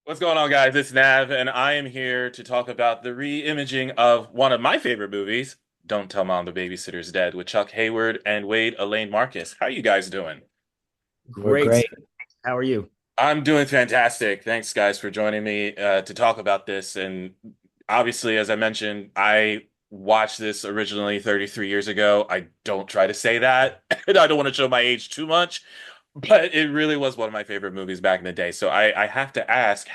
What's going on, guys? It's Nav, and I am here to talk about the re-imaging of one of my favorite movies, Don't Tell Mom the Babysitter's Dead, with Chuck Hayward and Wade Allain-Marcus. How are you guys doing? We're Great. great. How are you? I'm doing fantastic. Thanks, guys, for joining me to talk about this. And obviously, as I mentioned, I watched this originally 33 years ago. I don't try to say that, and I don't want to show my age too much, but it really was one of my favorite movies back in the day. So I have to ask,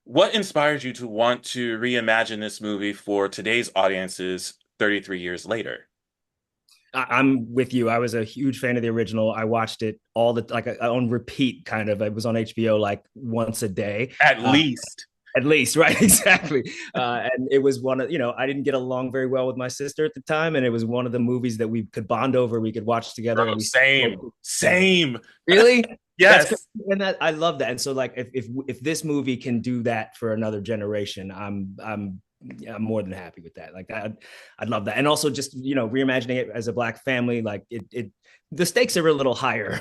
what inspired you to want to reimagine this movie for today's audiences 33 years later? I'm with you. I was a huge fan of the original. I watched it all the like on repeat, kind of. It was on HBO like once a day, At uh, least. at least, right? Exactly. And it was one of I didn't get along very well with my sister at the time, and it was one of the movies that we could bond over. We could watch together, Bro, and we same. Same. really. That's Yes. and that I love that. And so, like, if this movie can do that for another generation, I'm more than happy with that. Like I'd love that. And also just, reimagining it as a black family, like the stakes are a little higher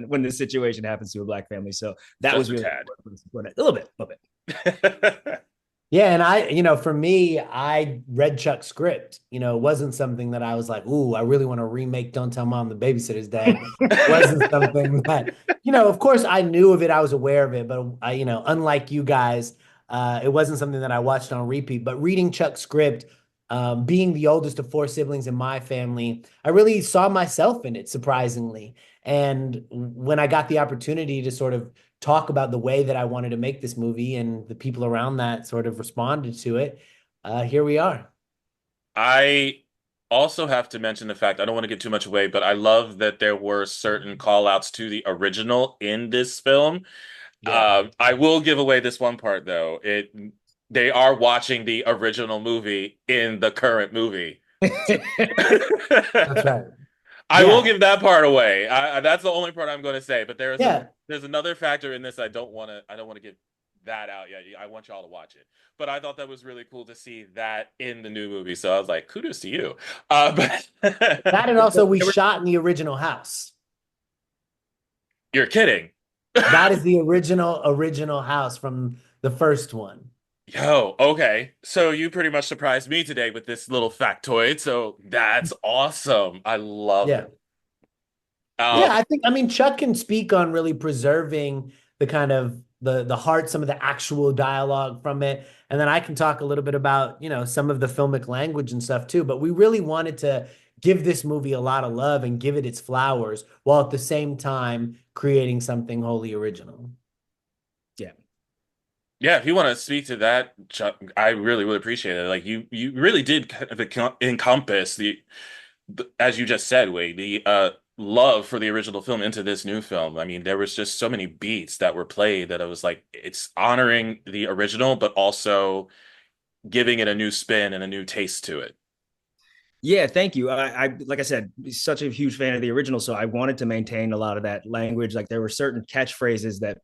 when the situation happens to a black family. So that Just was a really tad. a little bit, a little bit. Yeah, and for me, I read Chuck's script. It wasn't something that I was like, "Ooh, I really want to remake Don't Tell Mom the Babysitter's Dead." It wasn't something that, of course I knew of it, I was aware of it, but unlike you guys, it wasn't something that I watched on repeat. But reading Chuck's script, being the oldest of four siblings in my family, I really saw myself in it, surprisingly. And when I got the opportunity to sort of talk about the way that I wanted to make this movie and the people around that sort of responded to it, here we are. I also have to mention the fact, I don't want to give too much away, but I love that there were certain call outs to the original in this film. Yeah, I will give away this one part though. They are watching the original movie in the current movie. that's right. I will Yeah, give that part away. That's the only part I'm going to say. But yeah. there's another factor in this I don't want to give that out yet. I want y'all to watch it. But I thought that was really cool to see that in the new movie. So I was like, kudos to you. But That and also we shot in the original house. you're kidding. That is the original house from the first one. Yo, okay. So you pretty much surprised me today with this little factoid. So that's awesome. I love Yeah. it. Yeah, Um, I mean Chuck can speak on really preserving the kind of the heart, some of the actual dialogue from it. And then I can talk a little bit about, some of the filmic language and stuff too. But we really wanted to give this movie a lot of love and give it its flowers while at the same time creating something wholly original. Yeah. yeah, if you want to speak to that, Chuck, I really would appreciate it. Like you really did kind of encompass as you just said, Wade, the love for the original film into this new film. I mean, there was just so many beats that were played that I was like, it's honoring the original, but also giving it a new spin and a new taste to it. Yeah, thank you. I like I said, such a huge fan of the original, so I wanted to maintain a lot of that language. Like there were certain catchphrases that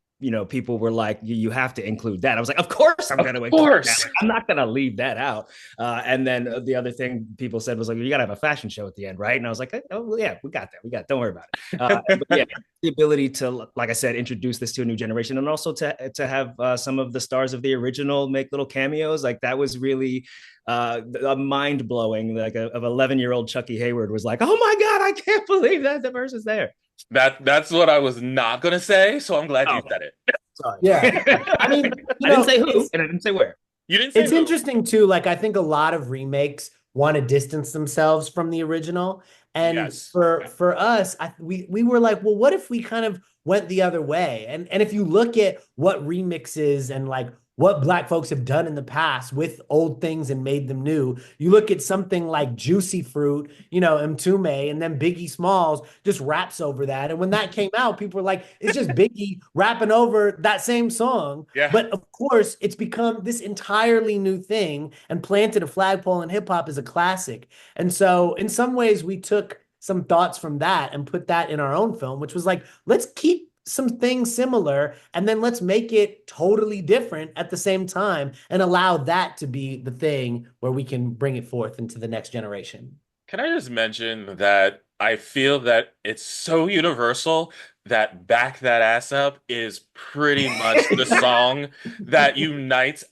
people were like, you have to include that. I was like, of course I'm going Of to include that. course. Like, I'm not going to leave that out. And then the other thing people said was like, you got to have a fashion show at the end, right? And I was like, oh well, yeah, we got that. We got. Don't worry about it. But yeah, the ability to, like I said, introduce this to a new generation, and also to have some of the stars of the original make little cameos, like that was really mind blowing. Like of 11-year-old Chucky Hayward was like, "Oh my god, I can't believe that the verse is there." That's what I was not gonna say, so I'm glad Oh, you said it. sorry. Yeah. I mean, I didn't say who, it's and I didn't say where. You didn't say It's who. interesting too. Like, I think a lot of remakes want to distance themselves from the original. And Yes. for us, we were like, well, what if we kind of went the other way? And if you look at what remixes and like what Black folks have done in the past with old things and made them new, you look at something like Juicy Fruit, Mtume, and then Biggie Smalls just raps over that. And when that came out, people were like, it's just Biggie rapping over that same song. Yeah. But of course, it's become this entirely new thing and planted a flagpole in hip hop as a classic. And so, in some ways, we took some thoughts from that and put that in our own film, which was like, let's keep some things similar and then let's make it totally different at the same time and allow that to be the thing where we can bring it forth into the next generation. Can I just mention that I feel that it's so universal that Back That Ass Up is pretty much the song that unites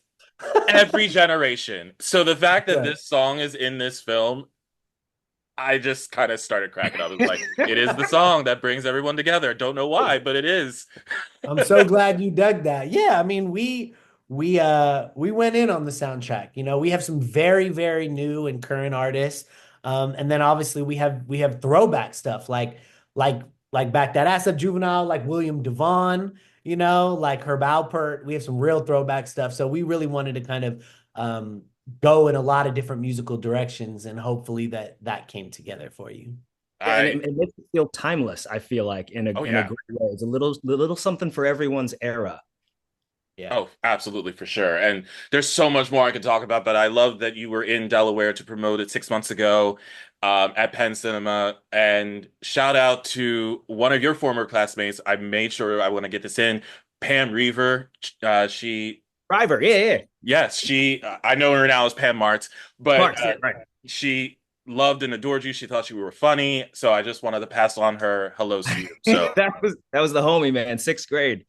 every generation. So the fact that Right. this song is in this film, I just kind of started cracking up. It was like, it is the song that brings everyone together. Don't know why, but it is. I'm so glad you dug that. Yeah, I mean, we went in on the soundtrack. You know, we have some very, very new and current artists. And then obviously we have throwback stuff like like Back That Ass Up Juvenile, like William Devon, you know, like Herb Alpert. We have some real throwback stuff. So we really wanted to kind of go in a lot of different musical directions, and hopefully that came together for you. Yeah, and I it makes it feel timeless. I feel like Oh in a yeah. great way. It's a little something for everyone's era. Yeah. Oh, absolutely for sure. And there's so much more I could talk about, but I love that you were in Delaware to promote it 6 months ago at Penn Cinema. And shout out to one of your former classmates. I made sure I want to get this in. Pam Reaver. She, Driver, yeah, yeah. yes, I know her now as Pam Martz, but Marks, yeah, right. she loved and adored you. She thought you were funny. So I just wanted to pass on her hellos to you. So. That was the homie, man. Sixth grade.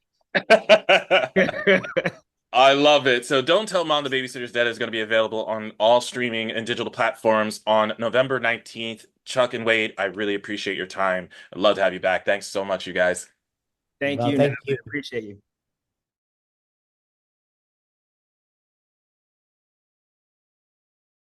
I love it. So Don't Tell Mom the Babysitter's Dead is going to be available on all streaming and digital platforms on November 19th. Chuck and Wade, I really appreciate your time. I'd love to have you back. Thanks so much, you guys. Thank Well, you. No, thank I you. appreciate you.